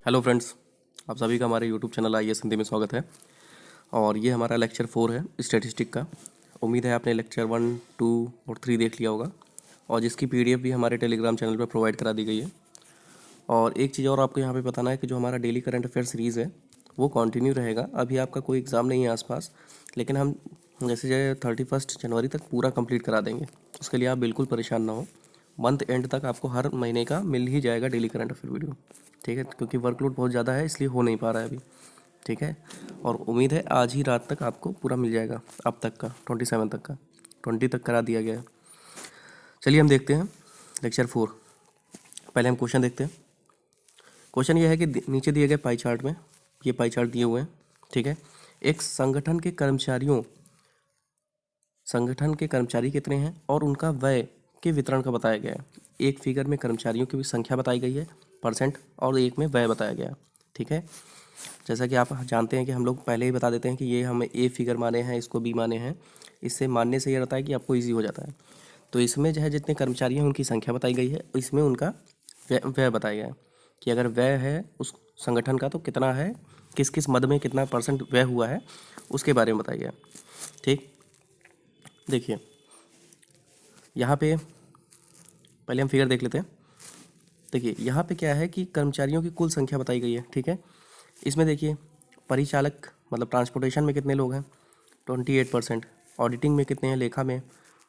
Hello friends, आप सभी का हमारे YouTube channel I S Hindi में स्वागत है। और ये हमारा लेक्चर 4 है स्टैटिस्टिक का। उम्मीद है आपने लेक्चर 1, 2 और 3 देख लिया होगा, और जिसकी पीडीएफ भी हमारे टेलीग्राम चैनल पर प्रोवाइड करा दी गई है। और एक चीज़ और आपको यहाँ पे बताना है कि जो हमारा डेली करंट अफेयर सीरीज़ है वो कंटिन्यू रहेगा। अभी आपका कोई एग्ज़ाम नहीं है आसपास, लेकिन हम जैसे 31 जनवरी तक पूरा कंप्लीट करा देंगे। उसके लिए आप बिल्कुल परेशान ना हो। मंथ एंड तक आपको हर महीने का मिल ही जाएगा डेली करंट अफेयर वीडियो, ठीक है। क्योंकि वर्कलोड बहुत ज़्यादा है, इसलिए हो नहीं पा रहा है अभी, ठीक है। और उम्मीद है आज ही रात तक आपको पूरा मिल जाएगा। अब तक का 27 तक का 20 तक करा दिया गया है। चलिए हम देखते हैं लेक्चर 4। पहले हम क्वेश्चन देखते हैं। क्वेश्चन ये है कि नीचे दिए गए पाई चार्ट में, ये पाई चार्ट दिए हुए हैं, ठीक है। एक संगठन के कर्मचारी कितने हैं और उनका व्यय के वितरण का बताया गया है। एक फिगर में कर्मचारियों की संख्या बताई गई है परसेंट, और एक में व्यय बताया गया है, ठीक है। जैसा कि आप जानते हैं कि हम लोग पहले ही बता देते हैं कि ये हमें ए फिगर माने हैं, इसको बी माने हैं। इससे मानने से ये रहता है कि आपको ईजी हो जाता है। तो इसमें जो है जितने कर्मचारी हैं उनकी संख्या बताई गई है, इसमें उनका व्यय बताया गया है कि अगर व्यय है उस संगठन का तो कितना है, किस किस मद में कितना परसेंट व्यय हुआ है, उसके बारे में बताया गया, ठीक। देखिए यहाँ पे पहले हम फिगर देख लेते हैं। देखिए यहाँ पे क्या है कि कर्मचारियों की कुल संख्या बताई गई है, ठीक है। इसमें देखिए परिचालक मतलब ट्रांसपोर्टेशन में कितने लोग हैं, 28%। ऑडिटिंग में कितने हैं, लेखा में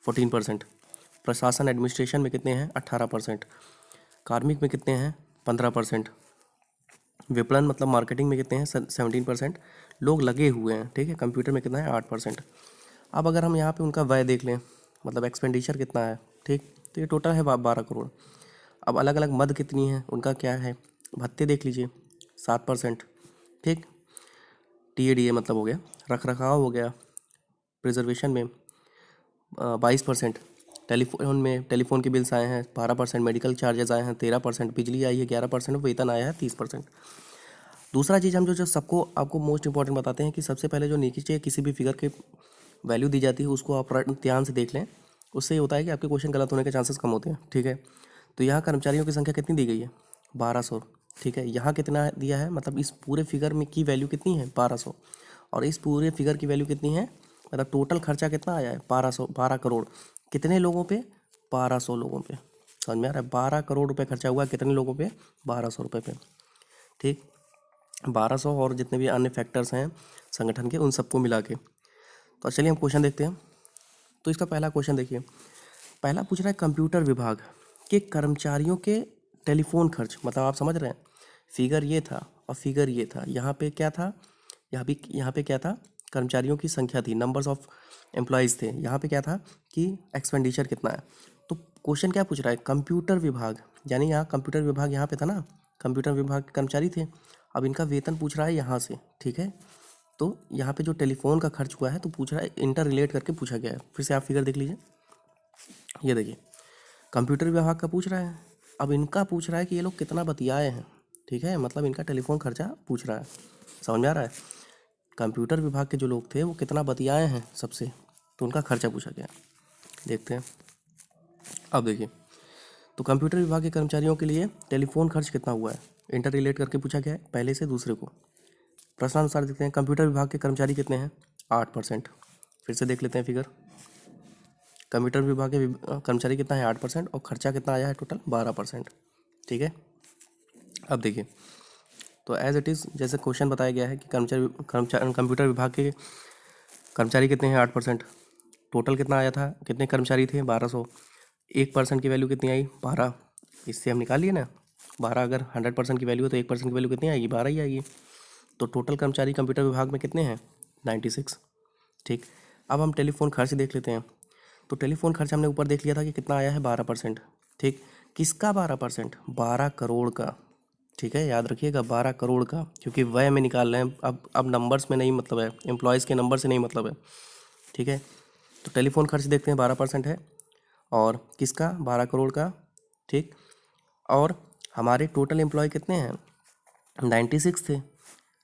14%। प्रशासन एडमिनिस्ट्रेशन में कितने हैं, 18%। कार्मिक में कितने हैं, 15%। विपणन मतलब मार्केटिंग में कितने हैं, 17% लोग लगे हुए हैं, ठीक है। कंप्यूटर में कितना है, 8%। अब अगर हम यहाँ पे उनका व्यय देख लें, मतलब एक्सपेंडिचर कितना है, ठीक, तो ये टोटल है 12 करोड़। अब अलग अलग मद कितनी है, उनका क्या है, भत्ते देख लीजिए 7%, ठीक। TADA मतलब हो गया, रख रखाव हो गया, प्रिजर्वेशन में 22%, टेलीफोन के बिल्स आए हैं 12%, मेडिकल चार्जेस आए हैं 13%, बिजली आई है 11%, वेतन आया है 30%। दूसरा चीज़ हम जो सबको आपको मोस्ट इंपॉर्टेंट बताते हैं कि सबसे पहले जो नीचे किसी भी फिगर के वैल्यू दी जाती है उसको आप ध्यान से देख लें। उससे ये होता है कि आपके क्वेश्चन गलत होने के चांसेस कम होते हैं, ठीक है। तो यहाँ कर्मचारियों की संख्या कितनी दी गई है, 1200, ठीक है। यहाँ कितना दिया है, मतलब इस पूरे फिगर में की वैल्यू कितनी है, 1200, और इस पूरे फिगर की वैल्यू कितनी है, मतलब टोटल खर्चा कितना आया है, 12 करोड़। कितने लोगों पे, 1200 लोगों पे। समझ में आ रहा है, 12 करोड़ रुपए खर्चा हुआ कितने लोगों पे, 1200 रुपये पे, ठीक। 1200 और जितने भी अन्य फैक्टर्स हैं संगठन के, उन सबको मिला के। तो चलिए हम क्वेश्चन देखते हैं। तो इसका पहला क्वेश्चन देखिए, पहला पूछ रहा है कंप्यूटर विभाग के कर्मचारियों के टेलीफोन खर्च, मतलब आप समझ रहे हैं, फिगर ये था और फिगर ये था। यहाँ पे क्या था, यहाँ पे क्या था, कर्मचारियों की संख्या थी, नंबर्स ऑफ एम्प्लॉयज़ थे। यहाँ पे क्या था कि एक्सपेंडिचर कितना है। तो क्वेश्चन क्या पूछ रहा है, कंप्यूटर विभाग, यानी यहाँ कंप्यूटर विभाग यहाँ पे था ना, कंप्यूटर विभाग के कर्मचारी थे। अब इनका वेतन पूछ रहा है यहाँ से, ठीक है। तो यहाँ पे जो टेलीफोन का खर्च हुआ है तो पूछ रहा है, इंटर रिलेट करके पूछा गया है। फिर से आप फिगर देख लीजिए, ये देखिए कंप्यूटर विभाग का पूछ रहा है, अब इनका पूछ रहा है कि ये लोग कितना बतियाए हैं, ठीक है। मतलब इनका टेलीफोन खर्चा पूछ रहा है, समझ में आ रहा है। कंप्यूटर विभाग के जो लोग थे वो कितना बतियाए हैं सबसे, तो उनका खर्चा पूछा गया। देखते हैं, अब देखिए तो कंप्यूटर विभाग के कर्मचारियों के लिए टेलीफोन खर्च कितना हुआ है, इंटर रिलेट करके पूछा गया है पहले से दूसरे को। प्रश्नानुसार देखते हैं, कंप्यूटर विभाग के कर्मचारी कितने हैं, 8%। फिर से देख लेते हैं फिगर, कंप्यूटर विभाग के कर्मचारी कितना है, 8%, और खर्चा कितना आया है टोटल, 12%, ठीक है। अब देखिए तो एज इट इज़ जैसे क्वेश्चन बताया गया है कि कंप्यूटर विभाग के कर्मचारी कितने हैं, 8%। टोटल कितना आया था, कितने कर्मचारी थे, 1200। 1% की वैल्यू कितनी आई, 12। इससे हम निकाल लिए ना, 12 अगर 100% की वैल्यू है तो 1% की वैल्यू कितनी आएगी, 12 ही आएगी। तो टोटल कर्मचारी कंप्यूटर विभाग में कितने हैं, 96, ठीक। अब हम टेलीफोन खर्च देख लेते हैं। तो टेलीफोन खर्च हमने ऊपर देख लिया था कि कितना आया है, 12%, ठीक। किसका 12%, 12 करोड़ का, ठीक है। याद रखिएगा 12 करोड़ का, क्योंकि व्यय में निकाल रहे हैं। अब नंबर्स में नहीं मतलब है, एम्प्लॉयज़ के नंबर से नहीं मतलब है, ठीक है। तो टेलीफोन खर्च देखते हैं, 12% है, और किसका, 12 करोड़ का, ठीक। और हमारे टोटल एम्प्लॉय कितने हैं, 96 थे।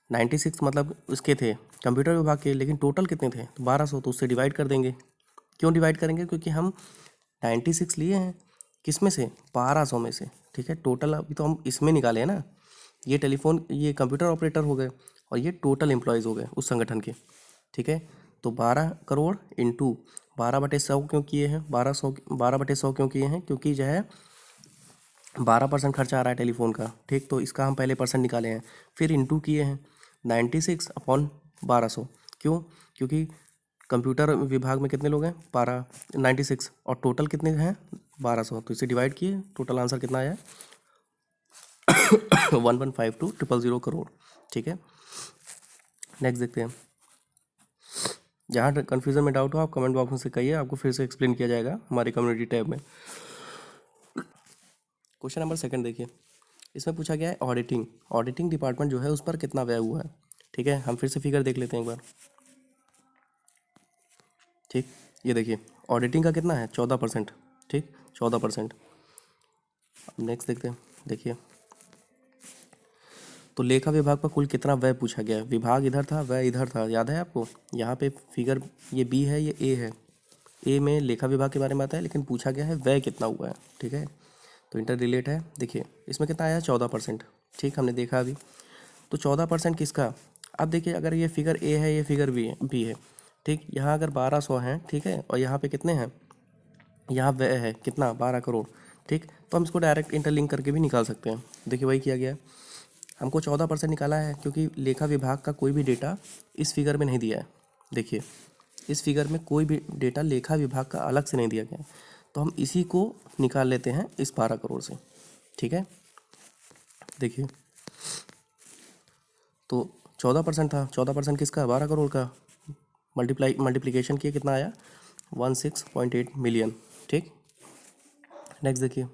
96 मतलब उसके थे कंप्यूटर विभाग के, लेकिन टोटल कितने थे, तो 1200। तो उससे डिवाइड कर देंगे। क्यों डिवाइड करेंगे, क्योंकि हम 96 लिए हैं किस में से, 1200 में से, ठीक है। टोटल अभी तो हम इसमें निकाले हैं ना, ये टेलीफोन, ये कंप्यूटर ऑपरेटर हो गए और ये टोटल एम्प्लॉयज़ हो गए उस संगठन के। ठीक है, तो 12 करोड़ इंटू 12/100 क्यों किए हैं, 12/100 क्यों किए हैं, क्योंकि जो है 12% खर्चा आ रहा है टेलीफोन का। ठीक, तो इसका हम पहले परसेंट निकाले हैं, फिर इंटू किए हैं 96/1200। क्यों? क्योंकि कंप्यूटर विभाग में कितने लोग हैं, 96, और टोटल कितने हैं 1200, तो इसे डिवाइड किए, टोटल आंसर कितना आया 1152,000 करोड़। ठीक है, नेक्स्ट देखते हैं। जहाँ कन्फ्यूजन में डाउट हो आप कमेंट बॉक्स में से कहिए, आपको फिर से एक्सप्लेन किया जाएगा हमारी कम्युनिटी टैब में। क्वेश्चन नंबर 2 देखिए, इसमें पूछा गया है ऑडिटिंग डिपार्टमेंट जो है उस पर कितना व्यय हुआ है। ठीक है, हम फिर से फिगर देख लेते हैं एक बार। ठीक, ये देखिए ऑडिटिंग का कितना है 14%। ठीक, 14%। अब नेक्स्ट देखते हैं। देखिए, तो लेखा विभाग पर कुल कितना व्यय पूछा गया है। विभाग इधर था, व्यय इधर था, याद है आपको। यहाँ पे फिगर ये बी है, ये ए है। ए में लेखा विभाग के बारे में आता है, लेकिन पूछा गया है व्यय कितना हुआ है। ठीक है, तो इंटर रिलेट है। देखिए इसमें कितना आया 14%। ठीक, हमने देखा अभी। तो 14% किसका, अब देखिए अगर ये फिगर ए है, ये फिगर बी है। ठीक, यहाँ अगर 1200 हैं, ठीक है, और यहाँ पे कितने हैं, यहाँ व्यय है कितना 12 करोड़। ठीक, तो हम इसको डायरेक्ट इंटरलिंक करके भी निकाल सकते हैं। देखिए वही किया गया है, हमको 14% निकाला है, क्योंकि लेखा विभाग का कोई भी डेटा इस फिगर में नहीं दिया है। देखिए इस फिगर में कोई भी डेटा लेखा विभाग का अलग से नहीं दिया गया है, तो हम इसी को निकाल लेते हैं इस 12 करोड़ से। ठीक है, देखिए तो 14% था, 14% किसका 12 करोड़ का, मल्टीप्लिकेशन किया कितना आया 16.8 मिलियन। ठीक, नेक्स्ट देखिए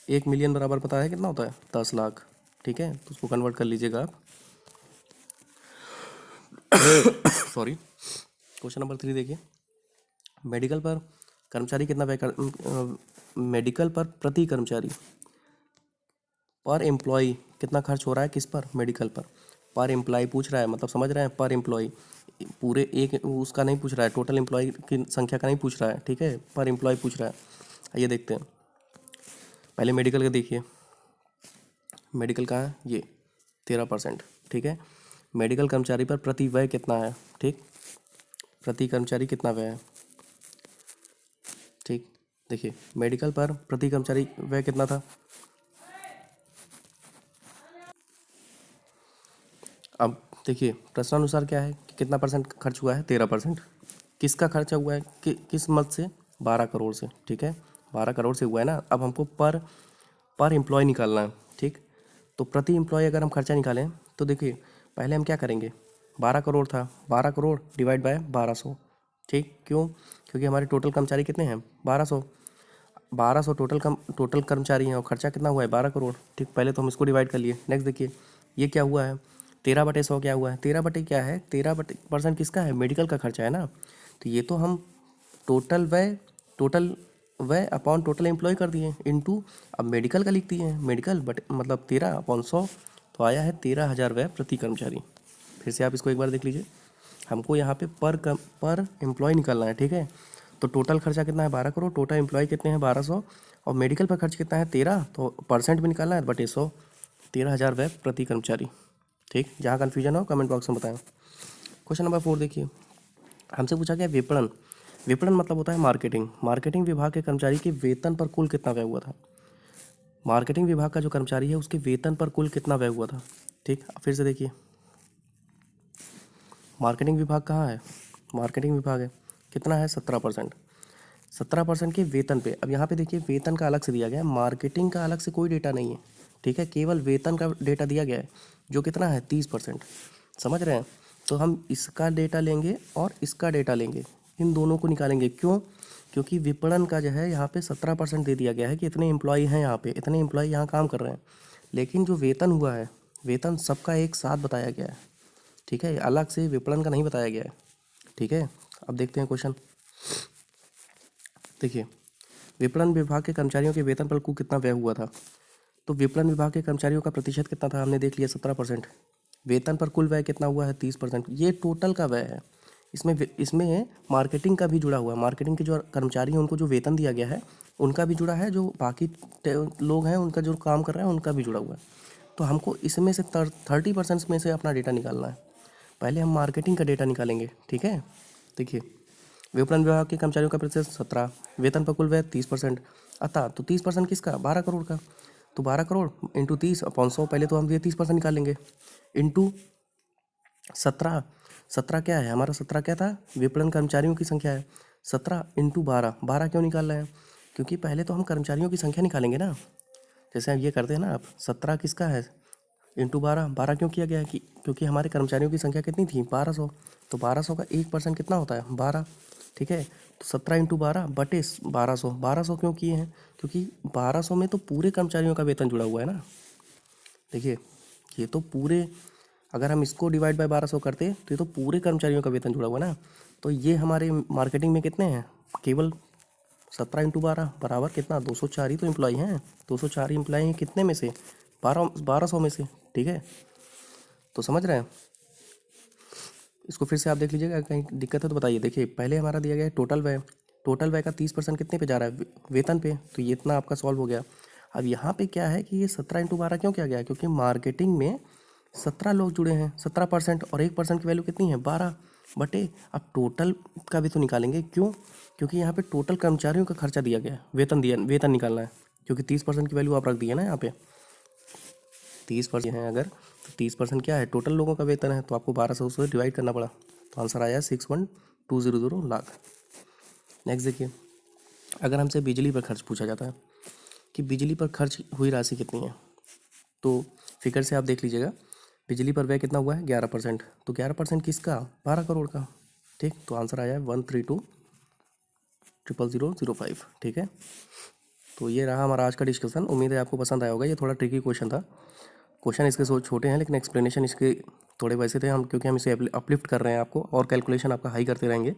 1 मिलियन बराबर पता है कितना होता है 10 लाख। ठीक है, तो उसको कन्वर्ट कर लीजिएगा आप। सॉरी। क्वेश्चन नंबर 3 देखिए, मेडिकल पर कर्मचारी कितना व्यय कर, मेडिकल पर प्रति कर्मचारी पर एम्प्लॉय कितना खर्च हो रहा है, किस पर, मेडिकल पर एम्प्लॉय पूछ रहा है, मतलब समझ रहे हैं, पर एम्प्लॉय, पूरे एक उसका नहीं पूछ रहा है, टोटल एम्प्लॉय की संख्या का नहीं पूछ रहा है। ठीक है, पर एम्प्लॉय पूछ रहा है। आइए देखते हैं, पहले मेडिकल का देखिए, मेडिकल का है ये 13%। ठीक है, मेडिकल कर्मचारी पर प्रति व्यय कितना है। ठीक, प्रति कर्मचारी कितना व्यय है। ठीक, देखिए मेडिकल पर प्रति कर्मचारी व्यय कितना था, अब देखिए प्रश्नानुसार क्या है कि कितना परसेंट खर्च हुआ है 13%। किसका खर्चा हुआ है किस मद से, 12 करोड़ से। ठीक है, 12 करोड़ से हुआ है ना। अब हमको पर एम्प्लॉय निकालना है। ठीक, तो प्रति एम्प्लॉय अगर हम खर्चा निकालें तो देखिए पहले हम क्या करेंगे, 12 करोड़ था, 12 करोड़ डिवाइड बाय 1200। ठीक, क्यों, क्योंकि हमारे टोटल कर्मचारी कितने हैं 1200, 1200 टोटल कर्मचारी हैं और खर्चा कितना हुआ है 12 करोड़। ठीक, पहले तो हम इसको डिवाइड कर लिए। नेक्स्ट देखिए ये क्या हुआ है 13/100 क्या हुआ है, 13 क्या है, 13% किसका है, मेडिकल का खर्चा है ना। तो ये तो हम टोटल व्यय अपॉन टोटल एम्प्लॉय कर दिए इनटू, अब मेडिकल का लिख दिए हैं, मेडिकल बट मतलब 13/100, तो आया है 13,000 व्यय प्रति कर्मचारी। फिर से आप इसको एक बार देख लीजिए, हमको यहाँ पे पर एम्प्लॉय निकालना है। ठीक है, तो टोटल खर्चा कितना है 12 करोड़, टोटल एम्प्लॉय कितने हैं 1200, और मेडिकल पर खर्च कितना है 13, तो परसेंट में निकालना है बटे 100, 13,000 व्यय प्रति कर्मचारी। ठीक, जहाँ कन्फ्यूजन हो कमेंट बॉक्स में बताएं। क्वेश्चन नंबर 4 देखिए, हमसे पूछा गया विपणन मतलब होता है मार्केटिंग विभाग के कर्मचारी के वेतन पर कुल कितना व्यय हुआ था। मार्केटिंग विभाग का जो कर्मचारी है उसके वेतन पर कुल कितना व्यय हुआ था। ठीक, फिर से देखिए मार्केटिंग विभाग कहाँ है, मार्केटिंग विभाग है, कितना है 17%। 17% के वेतन पे, अब यहाँ पे देखिए वेतन का अलग से दिया गया है, मार्केटिंग का अलग से कोई डेटा नहीं है। ठीक है, केवल वेतन का डेटा दिया गया है जो कितना है 30%। समझ रहे हैं, तो हम इसका डेटा लेंगे और इसका डेटा लेंगे, इन दोनों को निकालेंगे। क्यों, क्योंकि विपणन का जो है यहाँ पे 17% दे दिया गया है कि इतने एम्प्लॉय हैं, यहाँ पे इतने एम्प्लॉय यहाँ काम कर रहे हैं, लेकिन जो वेतन हुआ है वेतन सबका एक साथ बताया गया है। ठीक है, अलग से विपणन का नहीं बताया गया है। ठीक है, अब देखते हैं क्वेश्चन। देखिए विपणन विभाग के कर्मचारियों के वेतन पर कुल कितना व्यय हुआ था, तो विपणन विभाग के कर्मचारियों का प्रतिशत कितना था, हमने देख लिया 17%। वेतन पर कुल व्यय कितना हुआ है 30%, ये टोटल का व्यय है। इसमें मार्केटिंग का भी जुड़ा हुआ है, मार्केटिंग के जो कर्मचारी हैं उनको जो वेतन दिया गया है उनका भी जुड़ा है, जो बाकी लोग हैं उनका जो काम कर रहे हैं उनका भी जुड़ा हुआ है। तो हमको इसमें से 30% में से अपना डेटा निकालना है। पहले हम मार्केटिंग का डेटा निकालेंगे, ठीक है। देखिए, विपणन विभाग के कर्मचारियों का प्रतिशत 17, वेतन पर कुल व्यय 30%, अतः तो 30% किसका, 12 करोड़ का। तो 12 करोड़ इंटू 30/100, पहले तो हम ये 30% निकालेंगे, इंटू 17। 17 क्या है हमारा, 17 क्या था, विपणन कर्मचारियों की संख्या है। 17 इंटू 12, 12 क्यों निकाल रहे हैं, क्योंकि पहले तो हम कर्मचारियों की संख्या निकालेंगे ना। जैसे आप ये करते हैं ना, आप 17 किसका है इंटू 12, 12 क्यों किया गया है कि क्योंकि हमारे कर्मचारियों की संख्या कितनी थी, 1200। तो 1200 का 1% कितना होता है, 12, ठीक है। तो 17 इंटू 12 बटे 1200, 1200 क्यों किए हैं, क्योंकि 1200 में तो पूरे कर्मचारियों का वेतन जुड़ा हुआ है ना। देखिए, ये तो पूरे, अगर हम इसको डिवाइड बाय 1200 करते तो ये तो पूरे कर्मचारियों का वेतन जुड़ा हुआ है ना। तो ये हमारे मार्केटिंग में कितने हैं, केवल 17 इंटू 12 बराबर कितना, 204 ही तो एम्प्लॉय हैं। 204 एम्प्लॉय हैं कितने में से, 1200 में से, ठीक है। तो समझ रहे हैं, इसको फिर से आप देख लीजिएगा, कहीं दिक्कत है तो बताइए। देखिए, पहले हमारा दिया गया है टोटल व्यय, टोटल व्यय का 30% कितने पे जा रहा है, वेतन पे, तो ये इतना आपका सॉल्व हो गया। अब यहाँ पे क्या है कि ये 17 इंटू 12 क्यों किया गया, क्योंकि मार्केटिंग में 17 लोग जुड़े हैं, 17%, और 1% की वैल्यू कितनी है, 12 बटे। अब टोटल का भी तो निकालेंगे, क्यों, क्योंकि यहाँ पे टोटल कर्मचारियों का खर्चा दिया गया है, वेतन निकालना है, क्योंकि 30% की वैल्यू आप रख दी है ना यहाँ पे, 30% है अगर, तो 30% क्या है, टोटल लोगों का वेतन है, तो आपको 1200 से डिवाइड करना पड़ा, तो आंसर आया 61,200 लाख। नेक्स्ट देखिए, अगर हमसे बिजली पर खर्च पूछा जाता है कि बिजली पर खर्च हुई राशि कितनी है, तो फिगर से आप देख लीजिएगा, बिजली पर व्यय कितना हुआ है, 11%, तो 11% किसका, 12 करोड़ का, ठीक। तो आंसर आया है 132,000,005, ठीक है। तो ये रहा हमारा आज का डिस्कशन, उम्मीद है आपको पसंद आया होगा। ये थोड़ा ट्रिकी क्वेश्चन था, क्वेश्चन इसके छोटे हैं, लेकिन एक्सप्लेनेशन इसके थोड़े वैसे थे, हम क्योंकि हम इसे अपलिफ्ट कर रहे हैं आपको, और कैलकुलेशन आपका हाई करते रहेंगे।